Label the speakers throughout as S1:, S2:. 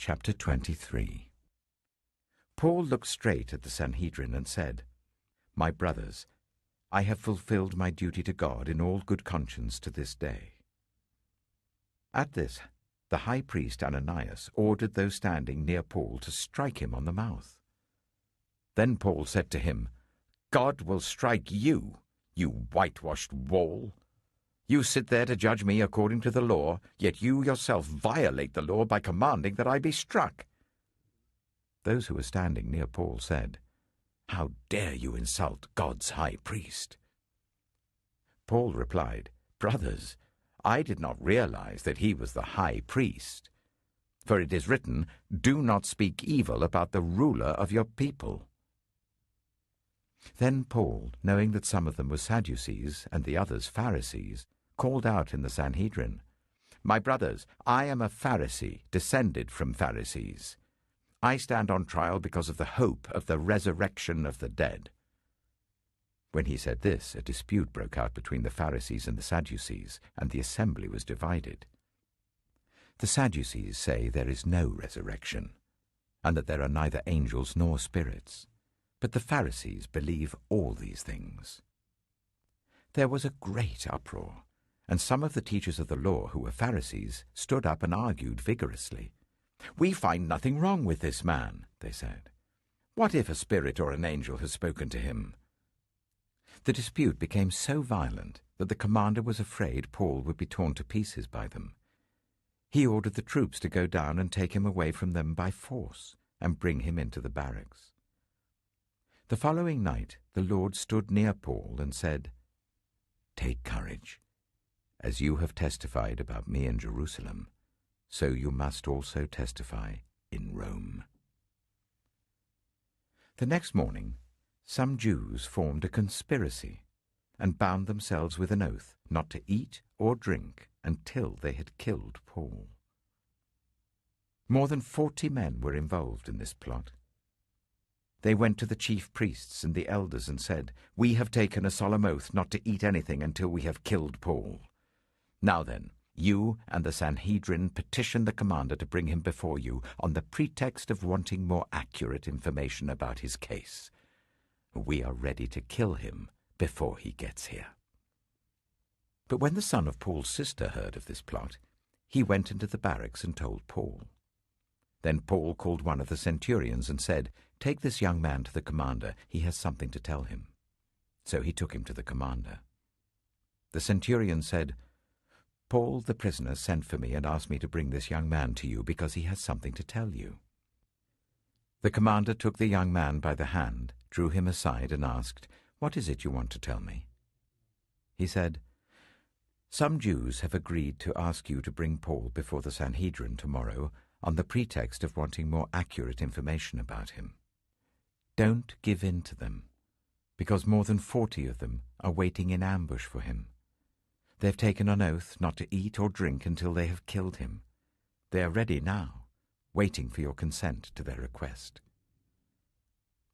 S1: Chapter 23. Paul looked straight at the Sanhedrin and said, "My brothers, I have fulfilled my duty to God in all good conscience to this day." At this, the high priest Ananias ordered those standing near Paul to strike him on the mouth. Then Paul said to him, "God will strike you, you whitewashed wall. You sit there to judge me according to the law, yet you yourself violate the law by commanding that I be struck." Those who were standing near Paul said, "How dare you insult God's high priest?" Paul replied, "Brothers, I did not realize that he was the high priest. For it is written, 'Do not speak evil about the ruler of your people.'" Then Paul, knowing that some of them were Sadducees and the others Pharisees, called out in the Sanhedrin, "My brothers, I am a Pharisee, descended from Pharisees. I stand on trial because of the hope of the resurrection of the dead." When he said this, a dispute broke out between the Pharisees and the Sadducees, and the assembly was divided. The Sadducees say there is no resurrection, and that there are neither angels nor spirits. But the Pharisees believe all these things. There was a great uproar, and some of the teachers of the law who were Pharisees stood up and argued vigorously. "We find nothing wrong with this man," they said. "What if a spirit or an angel has spoken to him?" The dispute became so violent that the commander was afraid Paul would be torn to pieces by them. He ordered the troops to go down and take him away from them by force and bring him into the barracks. The following night the Lord stood near Paul and said, "Take courage. As you have testified about me in Jerusalem, so you must also testify in Rome." The next morning, some Jews formed a conspiracy and bound themselves with an oath not to eat or drink until they had killed Paul. More than 40 men were involved in this plot. They went to the chief priests and the elders and said, "We have taken a solemn oath not to eat anything until we have killed Paul. Now then, you and the Sanhedrin petition the commander to bring him before you on the pretext of wanting more accurate information about his case. We are ready to kill him before he gets here." But when the son of Paul's sister heard of this plot, he went into the barracks and told Paul. Then Paul called one of the centurions and said, "Take this young man to the commander. He has something to tell him." So he took him to the commander. The centurion said, "Paul the prisoner sent for me and asked me to bring this young man to you because he has something to tell you." The commander took the young man by the hand, drew him aside and asked, "What is it you want to tell me?" He said, "Some Jews have agreed to ask you to bring Paul before the Sanhedrin tomorrow on the pretext of wanting more accurate information about him. Don't give in to them, because more than 40 of them are waiting in ambush for him. They've taken an oath not to eat or drink until they have killed him. They are ready now, waiting for your consent to their request."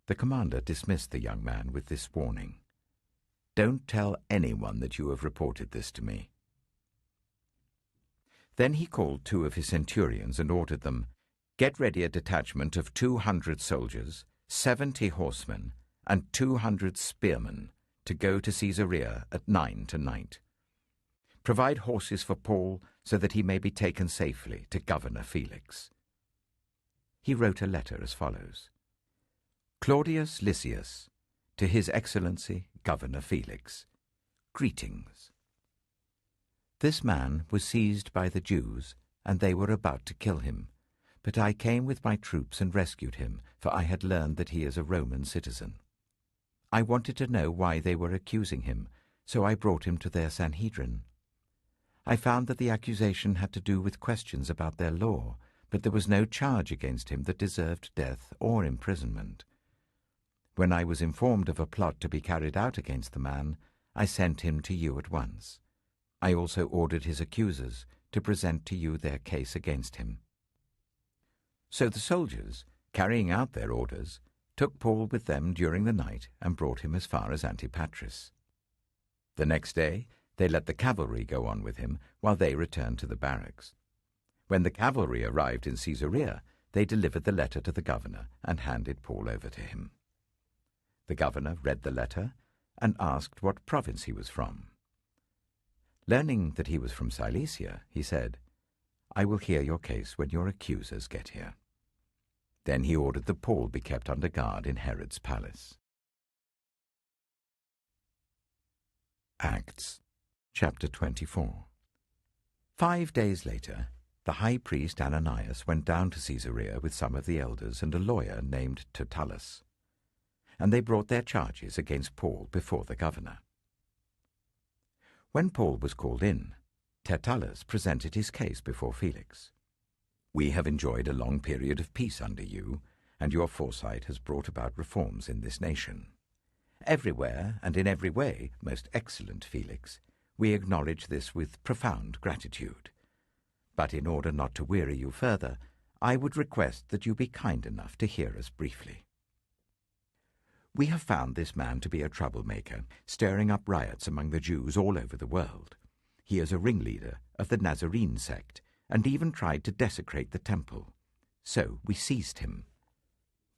S1: The commander dismissed the young man with this warning, "Don't tell anyone that you have reported this to me." Then he called 2 of his centurions and ordered them, "Get ready a detachment of 200 soldiers, 70 horsemen, and 200 spearmen to go to Caesarea at 9 tonight. Provide horses for Paul so that he may be taken safely to Governor Felix." He wrote a letter as follows: "Claudius Lysias, to His Excellency Governor Felix, greetings. This man was seized by the Jews, and they were about to kill him. But I came with my troops and rescued him, for I had learned that he is a Roman citizen. I wanted to know why they were accusing him, so I brought him to their Sanhedrin. I found that the accusation had to do with questions about their law, but there was no charge against him that deserved death or imprisonment. When I was informed of a plot to be carried out against the man, I sent him to you at once. I also ordered his accusers to present to you their case against him." So the soldiers, carrying out their orders, took Paul with them during the night and brought him as far as Antipatris. The next day they let the cavalry go on with him while they returned to the barracks. When the cavalry arrived in Caesarea, they delivered the letter to the governor and handed Paul over to him. The governor read the letter and asked what province he was from. Learning that he was from Cilicia, he said, "I will hear your case when your accusers get here." Then he ordered that Paul be kept under guard in Herod's palace. Acts chapter 24. 5 days later, the high priest Ananias went down to Caesarea with some of the elders and a lawyer named Tertullus, and they brought their charges against Paul before the governor. When Paul was called in, Tertullus presented his case before Felix. "We have enjoyed a long period of peace under you, and your foresight has brought about reforms in this nation. Everywhere and in every way, most excellent Felix, we acknowledge this with profound gratitude. But in order not to weary you further, I would request that you be kind enough to hear us briefly. We have found this man to be a troublemaker, stirring up riots among the Jews all over the world. He is a ringleader of the Nazarene sect, and even tried to desecrate the temple. So we seized him.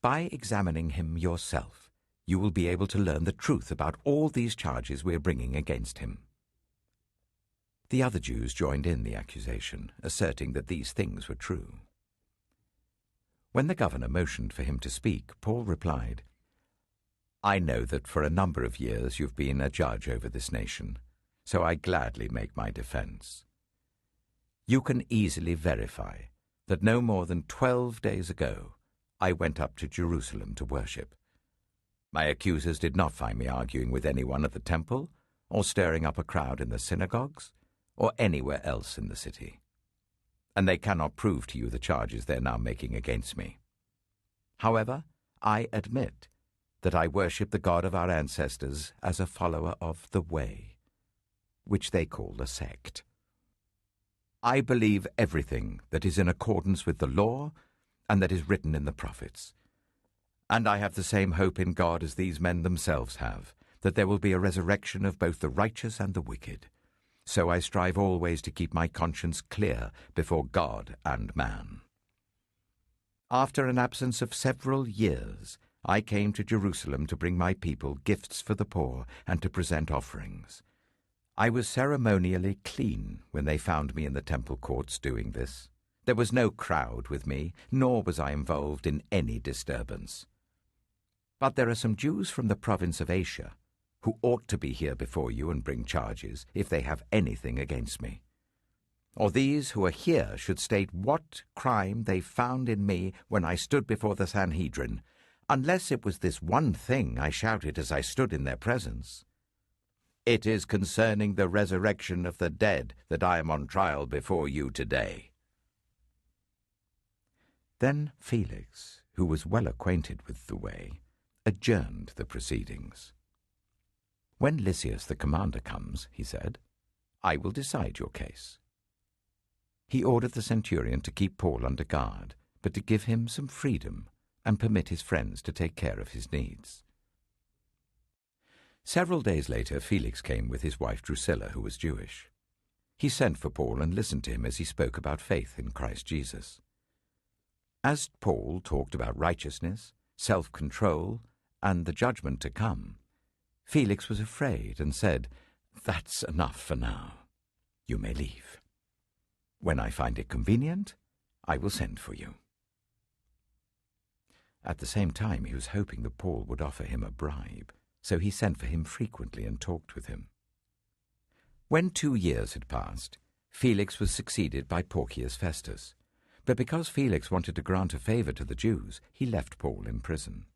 S1: By examining him yourself, you will be able to learn the truth about all these charges we are bringing against him." The other Jews joined in the accusation, asserting that these things were true. When the governor motioned for him to speak, Paul replied, "I know that for a number of years you've been a judge over this nation, so I gladly make my defense. You can easily verify that no more than 12 days ago I went up to Jerusalem to worship. My accusers did not find me arguing with anyone at the temple, or stirring up a crowd in the synagogues, or anywhere else in the city. And they cannot prove to you the charges they're now making against me. However, I admit that I worship the God of our ancestors as a follower of the Way, which they call a sect. I believe everything that is in accordance with the law and that is written in the prophets. And I have the same hope in God as these men themselves have, that there will be a resurrection of both the righteous and the wicked. So I strive always to keep my conscience clear before God and man. After an absence of several years, I came to Jerusalem to bring my people gifts for the poor and to present offerings. I was ceremonially clean when they found me in the temple courts doing this. There was no crowd with me, nor was I involved in any disturbance. But there are some Jews from the province of Asia who ought to be here before you and bring charges if they have anything against me. Or these who are here should state what crime they found in me when I stood before the Sanhedrin, unless it was this one thing I shouted as I stood in their presence. It is concerning the resurrection of the dead that I am on trial before you today." Then Felix, who was well acquainted with the way, adjourned the proceedings. "When Lysias the commander comes," he said, "I will decide your case." He ordered the centurion to keep Paul under guard, but to give him some freedom and permit his friends to take care of his needs. Several days later, Felix came with his wife Drusilla, who was Jewish. He sent for Paul and listened to him as he spoke about faith in Christ Jesus. As Paul talked about righteousness, self-control, and the judgment to come, Felix was afraid and said, "That's enough for now. You may leave. When I find it convenient, I will send for you." At the same time, he was hoping that Paul would offer him a bribe, so he sent for him frequently and talked with him. When 2 years had passed, Felix was succeeded by Porcius Festus, but because Felix wanted to grant a favor to the Jews, he left Paul in prison.